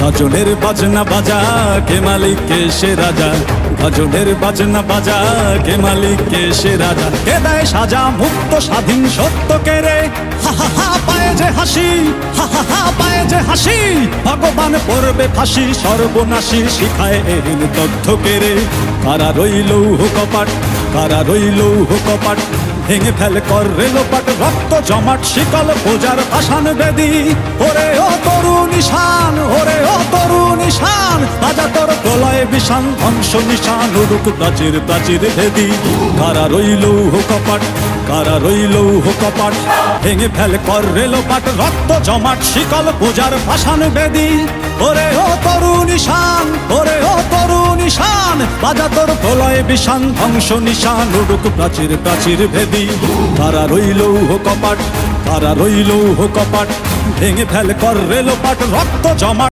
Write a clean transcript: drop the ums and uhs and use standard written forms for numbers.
গাজনের বাজনা বাজা, কে মালিক কে সে রাজা। গাজনের বাজনা বাজা, কে মালিক কে সে রাজা। কে দেয় সাজা মুক্ত স্বাধীন সত্য কে রে। হা হা হা পায়ে যে হাসি, হা হা হা পায়ে যে হাসি। ভগবান পড়বে ফাঁসি সর্বনাশী, শিখায় এহীন তথ্য কে রে। কারা রইল কপাট, কারা রইল কপাট। ভেঙে ফেল কর রেলোপাট, রক্ত জমাট শিকল বোজার পাষাণ বেদি। ওরে ও তরু নিশান, ওরে ও তরু নিশান। রাজা তোর প্রলয় বিষাণ ধ্বংস নিশান, উড়ুক প্রাচীর প্রাচীর ভেদি। কারা রইল কপাট, কারা রইল কপাট। ভেঙে ফেল কর রেলোপাট, রক্ত জমাট শিকল বোজার পাষাণ বেদি। ওরে ও তরু নিশান, ওরে ও তরু নিশান। রাজা তোর প্রলয় বিষাণ ধ্বংস নিশান, উড়ুক প্রাচীর প্রাচীর ভেদি। কারা রইল কপাট, কারা রইল কপাট। ভেঙে ফেল কর রেলোপাট, রক্ত জমাট।